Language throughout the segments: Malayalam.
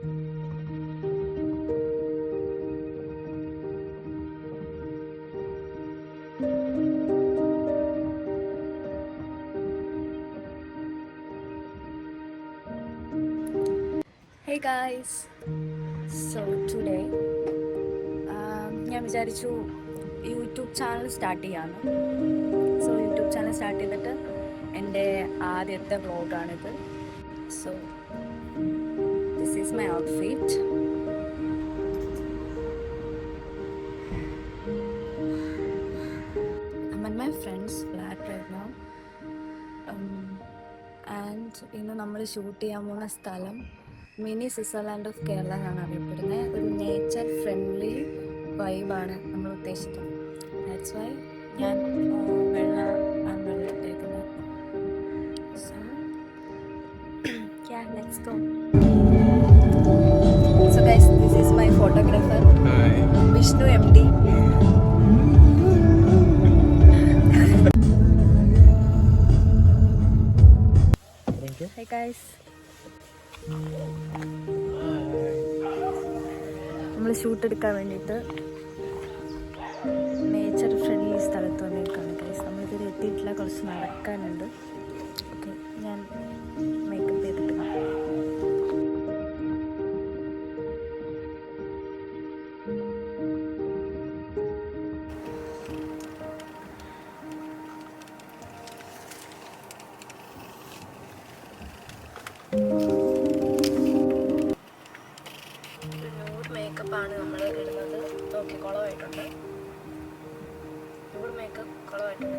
Hey guys, so today ഞാൻ വിചാരിച്ചു യൂട്യൂബ് ചാനൽ സ്റ്റാർട്ട് ചെയ്യാമെന്ന്. സോ യൂട്യൂബ് ചാനൽ സ്റ്റാർട്ട് ചെയ്തിട്ട് എൻ്റെ ആദ്യത്തെ വ്ളോഗാണിത്. So this is my outfit. I'm at my friend's flat right now. And ഇന്ന് നമ്മൾ ഷൂട്ട് ചെയ്യാൻ പോകുന്ന സ്ഥലം മിനി സ്വിറ്റ്സർലാൻഡ് ഓഫ് കേരള എന്നാണ് അറിയപ്പെടുന്നത്. ഒരു നേച്ചർ ഫ്രണ്ട്ലി വൈബാണ് നമ്മൾ ഉദ്ദേശിക്കുന്നത്. ദാറ്റ്സ് വൈ ഞാൻ വെള്ളമിട്ടേക്കുന്നത്. So yeah, let's go. So guys, this is my photographer Vishnu MD. Hey guys, നമ്മൾ ഷൂട്ട് എടുക്കാൻ വേണ്ടിയിട്ട് നേച്ചർ ഫ്രണ്ട്ലി സ്ഥലത്ത് വന്നേക്കാണ് ഗൈസ്. നമ്മളിതുവരെ എത്തിയിട്ടില്ല, കുറച്ച് നടക്കാനുണ്ട്. ഓക്കെ, ഞാൻ മേക്കപ്പ് ചെയ്തിട്ട് മേക്കപ്പാണ് നമ്മൾ ഇടുന്നത്. ഓക്കെ, കുളമായിട്ടുണ്ട്. ഇവിടെ makeup കുളമായിട്ടുണ്ട്.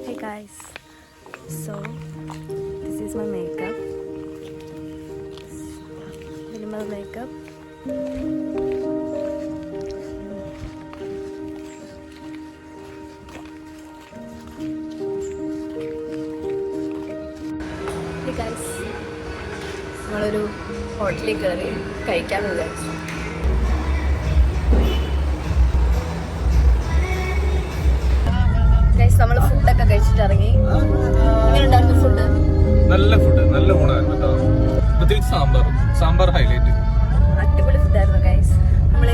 Hey guys, so this is my makeup. Minimal makeup. Hey guys, നമ്മളൊരു ഹോട്ടലിൽ കയറി കഴിക്കാമെന്ന് വിചാരിച്ചു. നമ്മൾ ഫുഡൊക്കെ കഴിച്ചിട്ട് ഇറങ്ങി. എങ്ങനെയുണ്ടായിരുന്നു ഫുഡ്? നല്ല ഫുഡ്, നല്ല ഊണായിരുന്നു. പ്രത്യേകിച്ച് സാമ്പാർ ഹൈലൈറ്റ്. അടിപൊളി ഫുഡായിരുന്നു ഗൈസ്. നമ്മൾ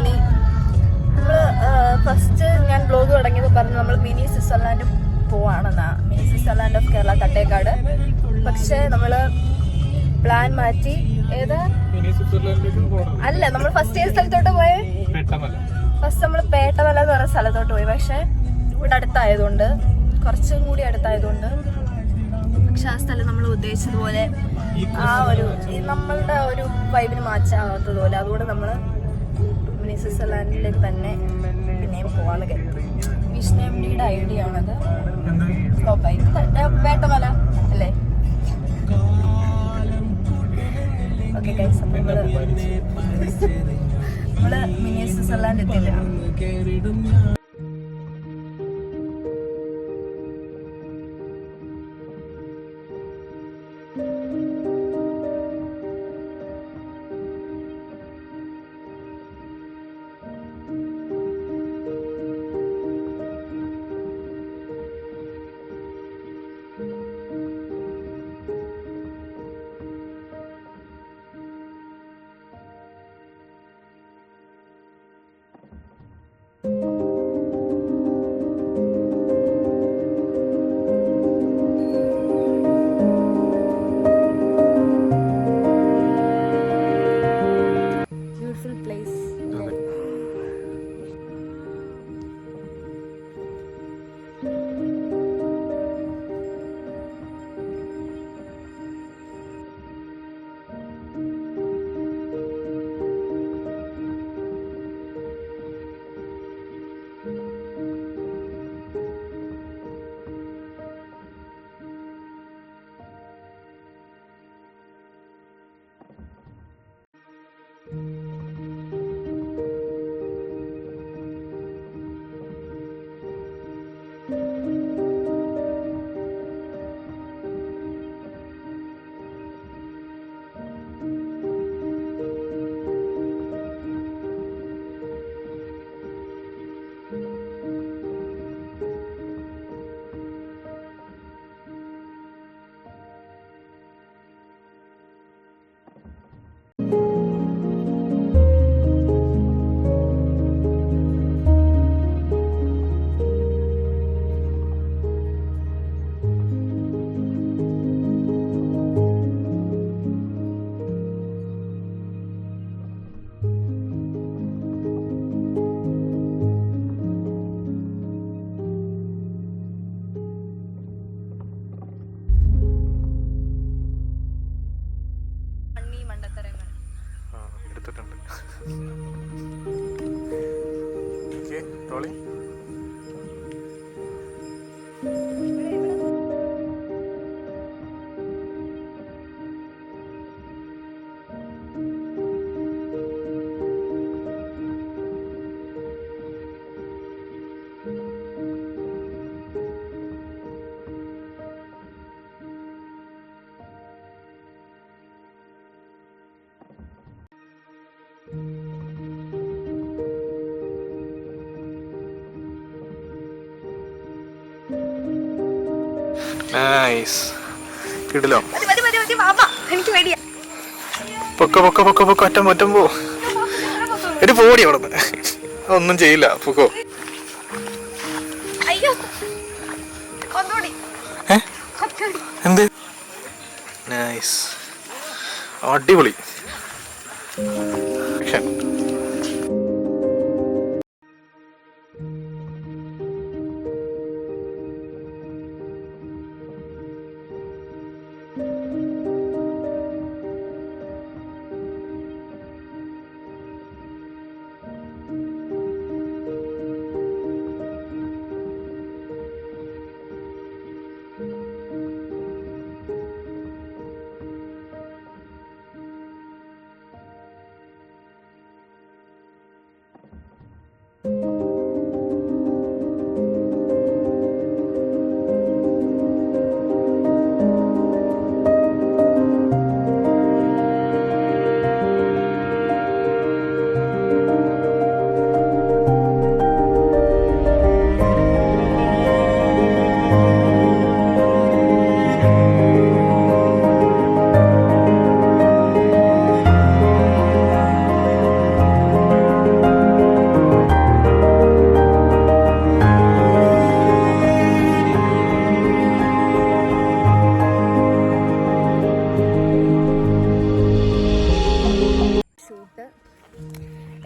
ഫസ്റ്റ് ഞാൻ ബ്ലോഗ് തുടങ്ങിയപ്പോൾ പറഞ്ഞു നമ്മൾ മിനി സ്വിറ്റ്സർലാൻഡ് പോവാണെന്നാ. Mini Switzerland of Kerala Thattekad. പക്ഷെ നമ്മൾ പ്ലാൻ മാറ്റി. ഏതാ? അല്ല, നമ്മൾ ഫസ്റ്റ് ഏത് സ്ഥലത്തോട്ട് പോയേ? ഫസ്റ്റ് നമ്മൾ പേട്ടമല എന്ന് പറഞ്ഞ സ്ഥലത്തോട്ട് പോയി. പക്ഷെ ഇവിടെ അടുത്തായതുകൊണ്ട്, കുറച്ചും കൂടി അടുത്തായതുകൊണ്ട്, പക്ഷെ ആ സ്ഥലം നമ്മൾ ഉദ്ദേശിച്ചതുപോലെ ആ ഒരു നമ്മളുടെ ഒരു വൈബിന് മാച്ചാകാത്തതുപോലെ, അതുകൊണ്ട് നമ്മൾ മിനി സ്വിറ്റ്സർലാൻഡിലേക്ക് തന്നെ പിന്നെയും പോകാൻ കരുതി. വിഷ്ണു MDയുടെ ഐഡിയ ആണത്. പേട്ടമല അല്ലേ? ഓക്കെ ഗൈസ്, നമ്മള് മിനി സ്വിറ്റ്സർലാൻഡ് എത്തിയിട്ടുണ്ട്. കിടിലോ എനിക്ക് പേടിയാ. പൊക്ക അറ്റം പോ എടി പോടി അവിടുന്ന് ഒന്നും ചെയ്യില്ല പൊക്കോ. അയ്യോ ഒന്നുകൂടി. എന്ത് നൈസ് അടിപൊളി.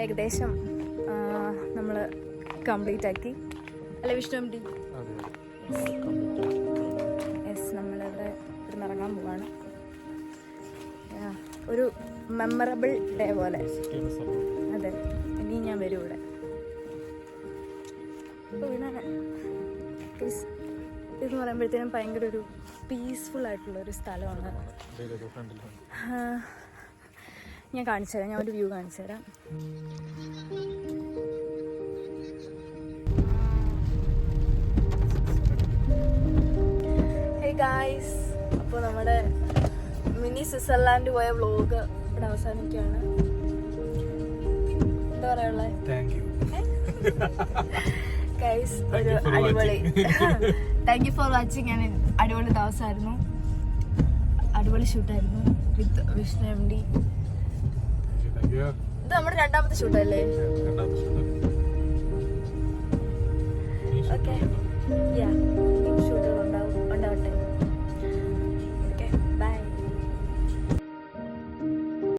ഏകദേശം നമ്മൾ കംപ്ലീറ്റ് ആക്കി അല്ലെ വിഷ്ണു എം ഡി? യെസ്, നമ്മളിവിടെ ഇവിടുന്ന് ഇറങ്ങാൻ പോവാണ്. ഒരു മെമ്മറബിൾ ഡേ പോലെ. അതെ, ഇനി ഞാൻ വരും ഇവിടെ. ഇതെന്ന് പറയുമ്പോഴത്തേനും ഭയങ്കര ഒരു പീസ്ഫുൾ ആയിട്ടുള്ള ഒരു സ്ഥലമാണ്. ഞാൻ കാണിച്ചു തരാം, ഞാൻ ഒരു വ്യൂ കാണിച്ചു തരാം. ഹേ ഗായ്സ്, അപ്പോൾ നമ്മുടെ മിനി സ്വിറ്റ്സർലാൻഡ് പോയ വ്ലോഗ് ഇവിടെ അവസാനിക്കുകയാണ്. എന്താ പറയാനുള്ളത്? ഗൈസ്, ഒരു അടിപൊളി താങ്ക് യു ഫോർ വാച്ചിങ്. ഞാൻ അടിപൊളി ദിവസമായിരുന്നു, അടിപൊളി ഷൂട്ടായിരുന്നു വിത്ത് വിഷ്ണു എം ഡി. ഇത് നമ്മുടെ രണ്ടാമത്തെ ഷൂട്ടല്ലേ? ഓക്കെ, യാ.